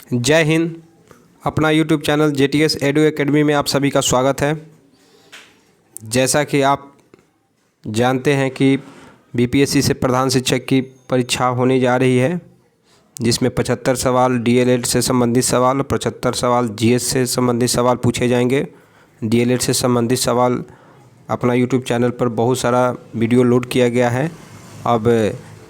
जय हिंद। अपना YouTube channel JTS edu academy में आप सभी का स्वागत है। जैसा कि आप जानते हैं कि BPSC से प्रधान शिक्षक की परीक्षा होने जा रही है, जिसमें 75 सवाल DLED से संबंधित सवाल, 75 सवाल GS से संबंधित सवाल पूछे जाएंगे। DLED से संबंधित सवाल अपना यूट्यूब चैनल पर बहुत सारा वीडियो लोड किया गया है। अब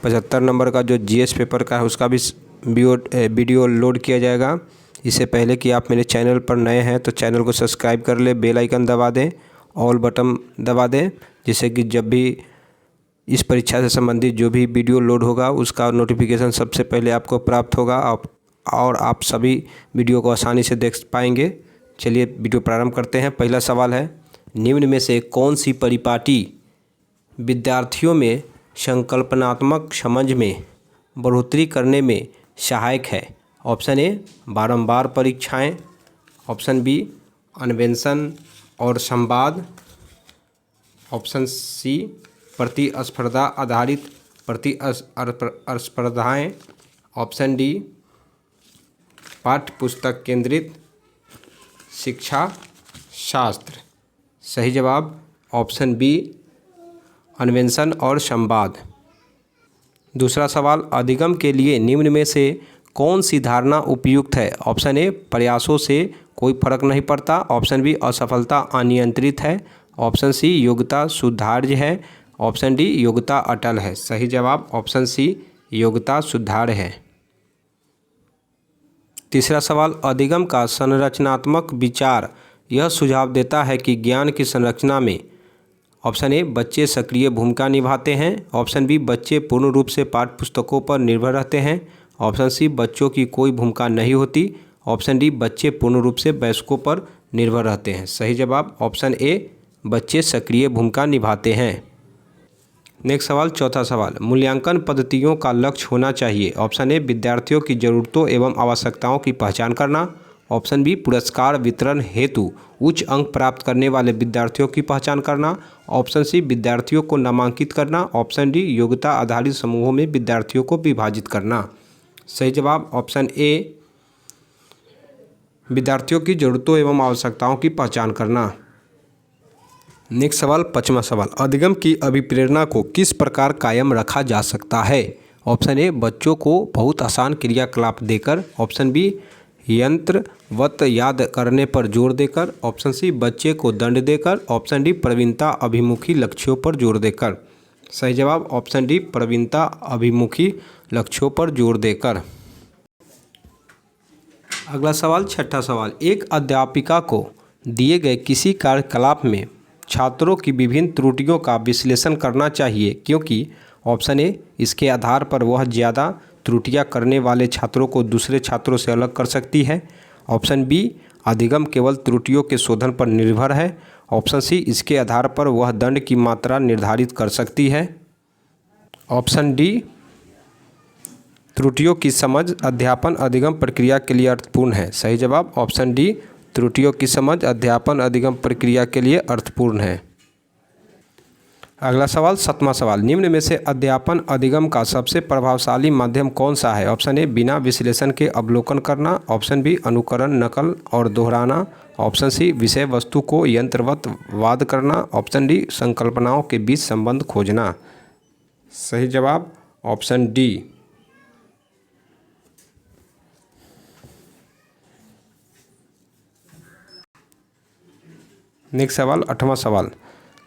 75 नंबर का जो GS पेपर का है उसका भी वीडियो लोड किया जाएगा। इससे पहले कि आप मेरे चैनल पर नए हैं तो चैनल को सब्सक्राइब कर ले, बेल आइकन दबा दें, ऑल बटन दबा दें, जिससे कि जब भी इस परीक्षा से संबंधित जो भी वीडियो लोड होगा उसका नोटिफिकेशन सबसे पहले आपको प्राप्त होगा और आप सभी वीडियो को आसानी से देख पाएंगे। चलिए वीडियो प्रारंभ करते हैं। पहला सवाल है, निम्न में से कौन सी परिपाटी विद्यार्थियों में संकल्पनात्मक समझ में बढ़ोतरी करने में सहायक है? ऑप्शन ए बारंबार परीक्षाएं, ऑप्शन बी अन्वेषण और संवाद, ऑप्शन सी प्रतिस्पर्धा आधारित प्रतिस्पर्धाएं, ऑप्शन डी पाठ्य पुस्तक केंद्रित शिक्षा शास्त्र। सही जवाब ऑप्शन बी अन्वेषण और संवाद। दूसरा सवाल, अधिगम के लिए निम्न में से कौन सी धारणा उपयुक्त है? ऑप्शन ए प्रयासों से कोई फर्क नहीं पड़ता, ऑप्शन बी असफलता अनियंत्रित है, ऑप्शन सी योग्यता सुधार्य है, ऑप्शन डी योग्यता अटल है। सही जवाब ऑप्शन सी योग्यता सुधार्य है। तीसरा सवाल, अधिगम का संरचनात्मक विचार यह सुझाव देता है कि ज्ञान की संरचना में ऑप्शन ए बच्चे सक्रिय भूमिका निभाते हैं, ऑप्शन बी बच्चे पूर्ण रूप से पाठ्य पुस्तकों पर निर्भर रहते हैं, ऑप्शन सी बच्चों की कोई भूमिका नहीं होती, ऑप्शन डी बच्चे पूर्ण रूप से वयस्कों पर निर्भर रहते हैं। सही जवाब ऑप्शन ए बच्चे सक्रिय भूमिका निभाते हैं। नेक्स्ट सवाल, चौथा सवाल, मूल्यांकन पद्धतियों का लक्ष्य होना चाहिए। ऑप्शन ए विद्यार्थियों की ज़रूरतों एवं आवश्यकताओं की पहचान करना, ऑप्शन बी पुरस्कार वितरण हेतु उच्च अंक प्राप्त करने वाले विद्यार्थियों की पहचान करना, ऑप्शन सी विद्यार्थियों को नामांकित करना, ऑप्शन डी योग्यता आधारित समूहों में विद्यार्थियों को विभाजित करना। सही जवाब ऑप्शन ए विद्यार्थियों की ज़रूरतों एवं आवश्यकताओं की पहचान करना। नेक्स्ट सवाल, पाँचवां सवाल, अधिगम की अभिप्रेरणा को किस प्रकार कायम रखा जा सकता है? ऑप्शन ए बच्चों को बहुत आसान क्रियाकलाप देकर, ऑप्शन बी यंत्रवत याद करने पर जोर देकर, ऑप्शन सी बच्चे को दंड देकर, ऑप्शन डी प्रवीणता अभिमुखी लक्ष्यों पर जोर देकर। सही जवाब ऑप्शन डी प्रवीणता अभिमुखी लक्ष्यों पर जोर देकर। अगला सवाल, छठा सवाल, एक अध्यापिका को दिए गए किसी कार्यकलाप में छात्रों की विभिन्न त्रुटियों का विश्लेषण करना चाहिए, क्योंकि ऑप्शन ए इसके आधार पर वह ज़्यादा त्रुटियां करने वाले छात्रों को दूसरे छात्रों से अलग कर सकती है, ऑप्शन बी अधिगम केवल त्रुटियों के शोधन पर निर्भर है, ऑप्शन सी इसके आधार पर वह दंड की मात्रा निर्धारित कर सकती है, ऑप्शन डी त्रुटियों की समझ अध्यापन अधिगम प्रक्रिया के लिए अर्थपूर्ण है। सही जवाब ऑप्शन डी त्रुटियों की समझ अध्यापन अधिगम प्रक्रिया के लिए अर्थपूर्ण है। अगला सवाल, सातवां सवाल, निम्न में से अध्यापन अधिगम का सबसे प्रभावशाली माध्यम कौन सा है? ऑप्शन ए बिना विश्लेषण के अवलोकन करना, ऑप्शन बी अनुकरण नकल और दोहराना, ऑप्शन सी विषय वस्तु को यंत्रवत वाद करना, ऑप्शन डी संकल्पनाओं के बीच संबंध खोजना। सही जवाब ऑप्शन डी। नेक्स्ट सवाल, आठवां सवाल,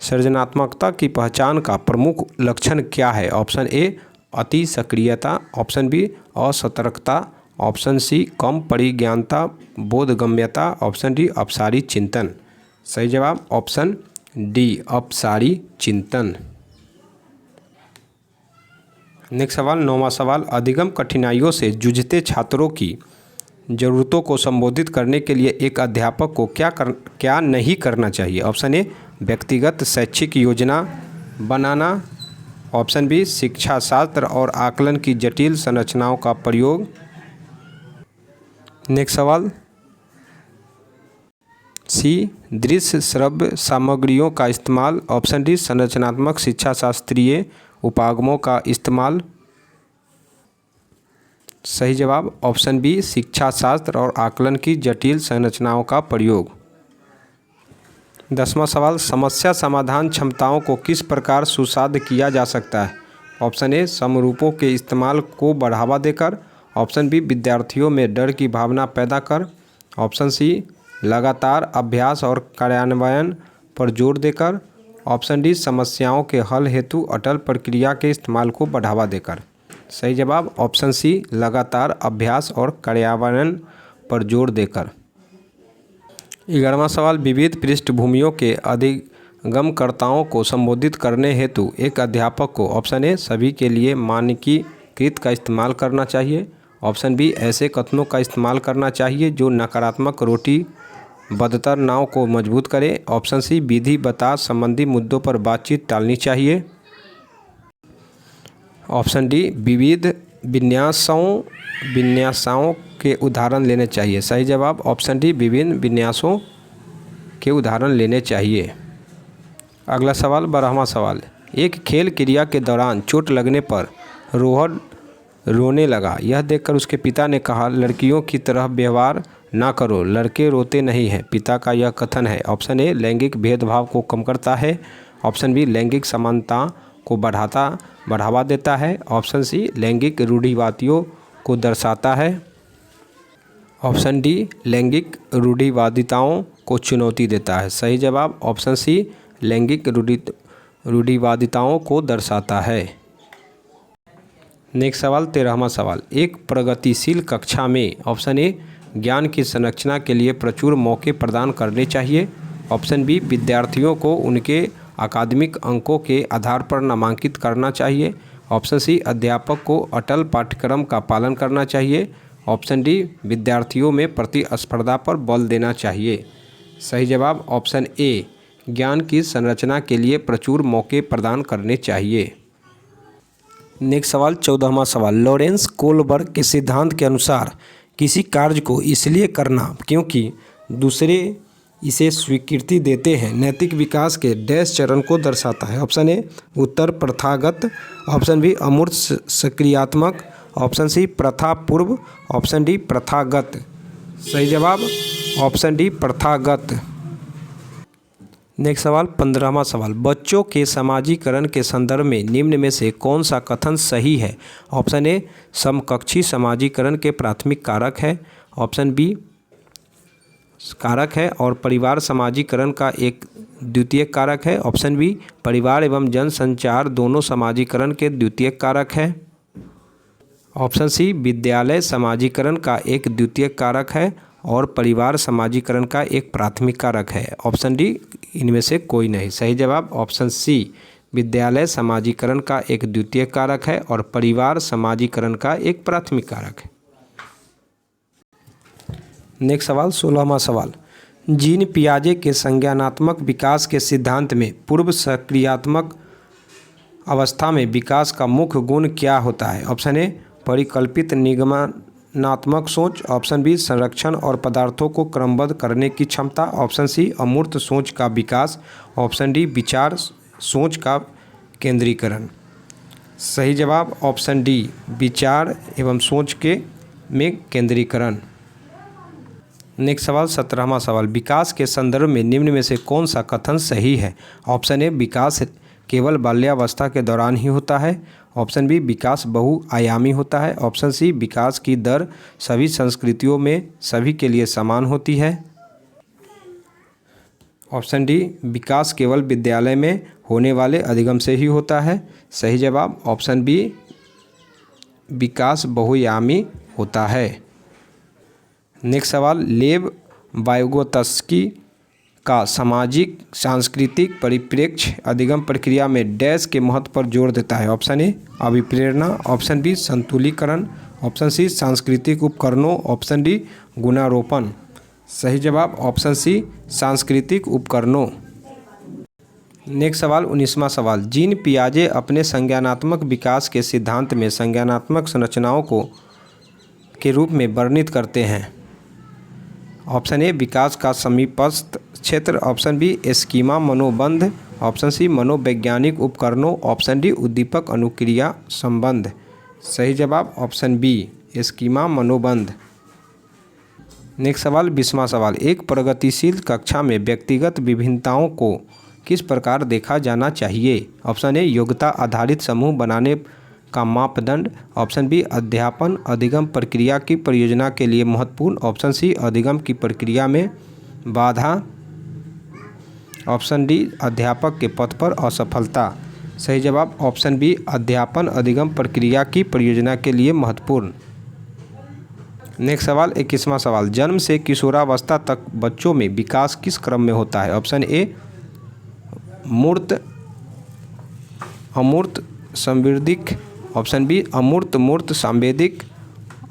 सृजनात्मकता की पहचान का प्रमुख लक्षण क्या है? ऑप्शन ए अति सक्रियता, ऑप्शन बी असतर्कता, ऑप्शन सी कम परिज्ञानता बोधगम्यता, ऑप्शन डी अपसारी चिंतन। सही जवाब ऑप्शन डी अपसारी चिंतन। नेक्स्ट सवाल, नौवां सवाल, अधिगम कठिनाइयों से जूझते छात्रों की ज़रूरतों को संबोधित करने के लिए एक अध्यापक को क्या नहीं करना चाहिए? ऑप्शन ए व्यक्तिगत शैक्षिक योजना बनाना, ऑप्शन बी शिक्षा शास्त्र और आकलन की जटिल संरचनाओं का प्रयोग। नेक्स्ट सवाल, सी दृश्य श्रव्य सामग्रियों का इस्तेमाल, ऑप्शन डी संरचनात्मक शिक्षा शास्त्रीय उपागमों का इस्तेमाल, सही जवाब ऑप्शन बी शिक्षा शास्त्र और आकलन की जटिल संरचनाओं का प्रयोग। 10वां सवाल, समस्या समाधान क्षमताओं को किस प्रकार सुसाध्य किया जा सकता है? ऑप्शन ए समरूपों के इस्तेमाल को बढ़ावा देकर, ऑप्शन बी विद्यार्थियों में डर की भावना पैदा कर, ऑप्शन सी लगातार अभ्यास और कार्यान्वयन पर जोर देकर, ऑप्शन डी समस्याओं के हल हेतु अटल प्रक्रिया के इस्तेमाल को बढ़ावा देकर। सही जवाब ऑप्शन सी लगातार अभ्यास और कार्यान्वयन पर जोर देकर। 11वां सवाल, विविध पृष्ठभूमियों के अधिगमकर्ताओं को संबोधित करने हेतु एक अध्यापक को ऑप्शन ए सभी के लिए मानकीकृत का इस्तेमाल करना चाहिए, ऑप्शन बी ऐसे कथनों का इस्तेमाल करना चाहिए जो नकारात्मक रोटी बदतर नाव को मजबूत करे, ऑप्शन सी विधि बता संबंधी मुद्दों पर बातचीत टालनी चाहिए, ऑप्शन डी विविध विन्यासों के उदाहरण लेने चाहिए। सही जवाब ऑप्शन डी विभिन्न विन्यासों के उदाहरण लेने चाहिए। अगला सवाल 12वां सवाल, एक खेल क्रिया के दौरान चोट लगने पर रोहन रोने लगा। यह देखकर उसके पिता ने कहा, लड़कियों की तरह व्यवहार ना करो, लड़के रोते नहीं हैं। पिता का यह कथन है ऑप्शन ए लैंगिक भेदभाव को कम करता है, ऑप्शन बी लैंगिक समानता को बढ़ावा देता है, ऑप्शन सी लैंगिक रूढ़िवादियों को दर्शाता है, ऑप्शन डी लैंगिक रूढ़िवादिताओं को चुनौती देता है। सही जवाब ऑप्शन सी लैंगिक रूढ़िवादिताओं को दर्शाता है। नेक्स्ट सवाल 13वां सवाल, एक प्रगतिशील कक्षा में ऑप्शन ए ज्ञान की संरचना के लिए प्रचुर मौके प्रदान करने चाहिए, ऑप्शन बी विद्यार्थियों को उनके अकादमिक अंकों के आधार पर नामांकित करना चाहिए, ऑप्शन सी अध्यापक को अटल पाठ्यक्रम का पालन करना चाहिए, ऑप्शन डी विद्यार्थियों में प्रतिस्पर्धा पर बल देना चाहिए। सही जवाब ऑप्शन ए ज्ञान की संरचना के लिए प्रचुर मौके प्रदान करने चाहिए। नेक्स्ट सवाल 14वां सवाल, लॉरेंस कोलबर्ग के सिद्धांत के अनुसार किसी कार्य को इसलिए करना क्योंकि दूसरे इसे स्वीकृति देते हैं नैतिक विकास के डैश चरण को दर्शाता है। ऑप्शन ए उत्तर प्रथागत, ऑप्शन बी अमूर्त सक्रियात्मक, ऑप्शन सी प्रथा पूर्व, ऑप्शन डी प्रथागत। सही जवाब ऑप्शन डी प्रथागत। नेक्स्ट सवाल 15वां सवाल, बच्चों के समाजीकरण के संदर्भ में निम्न में से कौन सा कथन सही है? ऑप्शन ए समकक्षी समाजीकरण के प्राथमिक कारक है, ऑप्शन बी कारक है और परिवार समाजीकरण का एक द्वितीयक कारक है, ऑप्शन बी परिवार एवं जनसंचार दोनों समाजीकरण के द्वितीयक कारक है, ऑप्शन सी विद्यालय समाजीकरण का एक द्वितीयक कारक है और परिवार समाजीकरण का एक प्राथमिक कारक है, ऑप्शन डी इनमें से कोई नहीं। सही जवाब ऑप्शन सी विद्यालय समाजीकरण का एक द्वितीयक कारक है और परिवार समाजीकरण का एक प्राथमिक कारक है। नेक्स्ट सवाल 16वां सवाल, जीन पियाजे के संज्ञानात्मक विकास के सिद्धांत में पूर्व सक्रियात्मक अवस्था में विकास का मुख्य गुण क्या होता है? ऑप्शन ए परिकल्पित निगमनात्मक सोच, ऑप्शन बी संरक्षण और पदार्थों को क्रमबद्ध करने की क्षमता, ऑप्शन सी अमूर्त सोच का विकास, ऑप्शन डी विचार सोच का केंद्रीकरण। सही जवाब ऑप्शन डी विचार एवं सोच के में केंद्रीकरण। नेक्स्ट सवाल 17वां सवाल, विकास के संदर्भ में निम्न में से कौन सा कथन सही है? ऑप्शन ए विकास केवल बाल्यावस्था के दौरान ही होता है, ऑप्शन बी विकास बहुआयामी होता है, ऑप्शन सी विकास की दर सभी संस्कृतियों में सभी के लिए समान होती है, ऑप्शन डी विकास केवल विद्यालय में होने वाले अधिगम से ही होता है। सही जवाब ऑप्शन बी विकास बहुआयामी होता है। नेक्स्ट सवाल, लेव वाइगोत्स्की का सामाजिक सांस्कृतिक परिप्रेक्ष्य अधिगम प्रक्रिया में डैश के महत्व पर जोर देता है? ऑप्शन ए अभिप्रेरणा, ऑप्शन बी संतुलीकरण, ऑप्शन सी सांस्कृतिक उपकरणों, ऑप्शन डी गुणारोपण। सही जवाब ऑप्शन सी सांस्कृतिक उपकरणों। नेक्स्ट सवाल 19वां सवाल, जीन पियाजे अपने संज्ञानात्मक विकास के सिद्धांत में संज्ञानात्मक संरचनाओं को के रूप में वर्णित करते हैं? ऑप्शन ए विकास का समीपस्थ क्षेत्र, ऑप्शन बी स्कीमा मनोबंध, ऑप्शन सी मनोवैज्ञानिक उपकरणों, ऑप्शन डी उद्दीपक अनुक्रिया संबंध। सही जवाब ऑप्शन बी स्कीमा मनोबंध। नेक्स्ट सवाल 20वां सवाल, एक प्रगतिशील कक्षा में व्यक्तिगत विभिन्नताओं को किस प्रकार देखा जाना चाहिए? ऑप्शन ए योग्यता आधारित समूह बनाने का मापदंड। ऑप्शन बी अध्यापन अधिगम प्रक्रिया की परियोजना के लिए महत्वपूर्ण। ऑप्शन सी अधिगम की प्रक्रिया में बाधा। ऑप्शन डी अध्यापक के पथ पर असफलता। सही जवाब ऑप्शन बी अध्यापन अधिगम प्रक्रिया की परियोजना के लिए महत्वपूर्ण। नेक्स्ट सवाल 21वां सवाल, जन्म से किशोरावस्था तक बच्चों में विकास किस क्रम में होता है? ऑप्शन ए मूर्त अमूर्त संवेदिक। ऑप्शन बी अमूर्त मूर्त संवेदिक।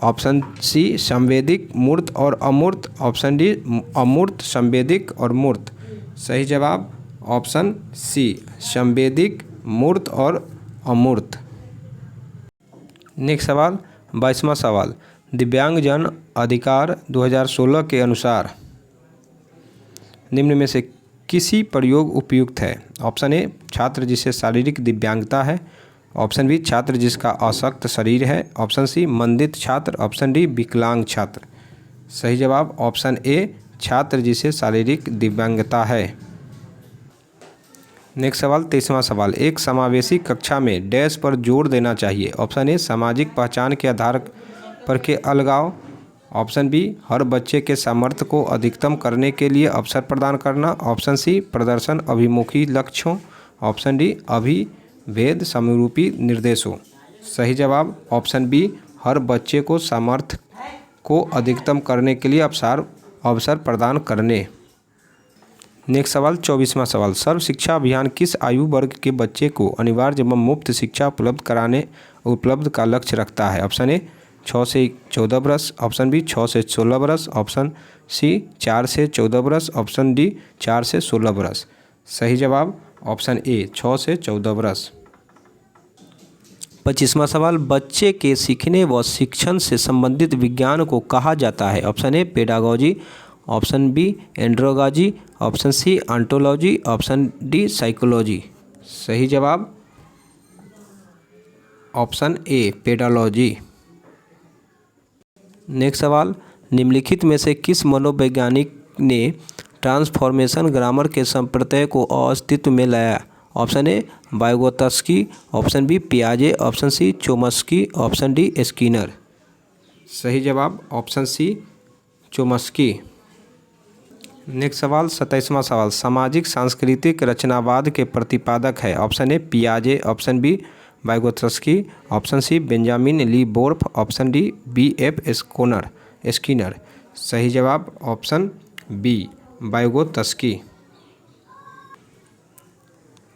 ऑप्शन सी संवेदिक मूर्त और अमूर्त। ऑप्शन डी अमूर्त संवेदिक और मूर्त। सही जवाब ऑप्शन सी संवेदिक मूर्त और अमूर्त। नेक्स्ट सवाल 22वां सवाल, दिव्यांगजन अधिकार 2016 के अनुसार निम्न में से किसी प्रयोग उपयुक्त है? ऑप्शन ए छात्र जिसे शारीरिक दिव्यांगता है। ऑप्शन बी छात्र जिसका अशक्त शरीर है। ऑप्शन सी मंदित छात्र। ऑप्शन डी विकलांग छात्र। सही जवाब ऑप्शन ए छात्र जिसे शारीरिक दिव्यांगता है। नेक्स्ट सवाल 23वां सवाल, एक समावेशी कक्षा में डैश पर जोर देना चाहिए? ऑप्शन ए सामाजिक पहचान के आधार पर के अलगाव। ऑप्शन बी हर बच्चे के सामर्थ्य को अधिकतम करने के लिए अवसर प्रदान करना। ऑप्शन सी प्रदर्शन अभिमुखी लक्ष्यों। ऑप्शन डी अभिभेद समरूपी निर्देशों। सही जवाब ऑप्शन बी हर बच्चे को सामर्थ्य को अधिकतम करने के लिए अवसर प्रदान करने। नेक्स्ट सवाल 24वां सवाल, सर्व शिक्षा अभियान किस आयु वर्ग के बच्चे को अनिवार्य एवं मुफ्त शिक्षा उपलब्ध का लक्ष्य रखता है? ऑप्शन ए 6 से 14 वर्ष। ऑप्शन बी 6 से 16 वर्ष। ऑप्शन सी 4 से 14 वर्ष। ऑप्शन डी 4 से 16 वर्ष। सही जवाब ऑप्शन ए 6 से 14 वर्ष। 25वां सवाल, बच्चे के सीखने व शिक्षण से संबंधित विज्ञान को कहा जाता है? Option A pedagogy. Option B andrology. Option C ontology. Option D psychology. सही जवाब ऑप्शन ए पेडालॉजी। नेक्स्ट सवाल, निम्नलिखित में से किस मनोवैज्ञानिक ने ट्रांसफॉर्मेशन ग्रामर के संप्रत्यय को अस्तित्व में लाया? Option A Vygotsky. Option B पियाजे। Option C Chomsky. Option D Skinner. सही जवाब ऑप्शन सी चोम्स्की। नेक्स्ट सवाल 27वां सवाल, सामाजिक सांस्कृतिक रचनावाद के प्रतिपादक है? ऑप्शन ए पियाजे। Option B Vygotsky. Option C Benjamin Lee Whorf. Option D B.F. Skinner. सही जवाब ऑप्शन बी वाइगोत्स्की।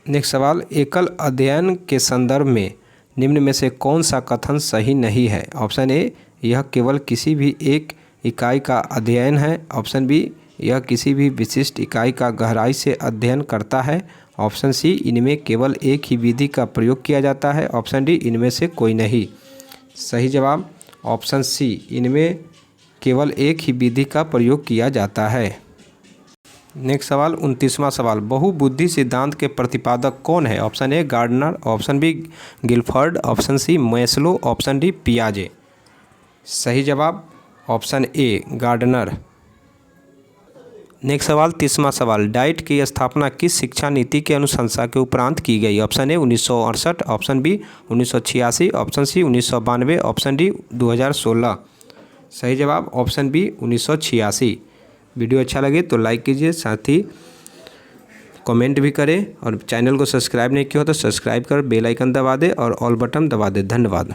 नेक्स्ट सवाल, एकल अध्ययन के संदर्भ में निम्न में से कौन सा कथन सही नहीं है? ऑप्शन ए यह केवल किसी भी एक इकाई का अध्ययन है। ऑप्शन बी यह किसी भी विशिष्ट इकाई का गहराई से अध्ययन करता है। ऑप्शन सी इनमें केवल एक ही विधि का प्रयोग किया जाता है। ऑप्शन डी इनमें से कोई नहीं। सही जवाब ऑप्शन सी इनमें केवल एक ही विधि का प्रयोग किया जाता है। नेक्स्ट सवाल 29वां सवाल, बहुबुद्धि सिद्धांत के प्रतिपादक कौन है? Option A Gardner. Option B Guilford. Option C Maslow. Option D पियाजे। सही जवाब ऑप्शन ए गार्डनर। नेक्स्ट सवाल 30वां सवाल, डाइट की स्थापना किस शिक्षा नीति के अनुशंसा के उपरांत की गई? Option A 1968। Option B 1986। Option C 1992। Option D 2016। सही जवाब ऑप्शन बी 1986। वीडियो अच्छा लगे तो लाइक कीजिए, साथ ही कमेंट भी करें और चैनल को सब्सक्राइब नहीं किया हो तो सब्सक्राइब कर बेल आइकन दबा दें और ऑल बटन दबा दें। धन्यवाद।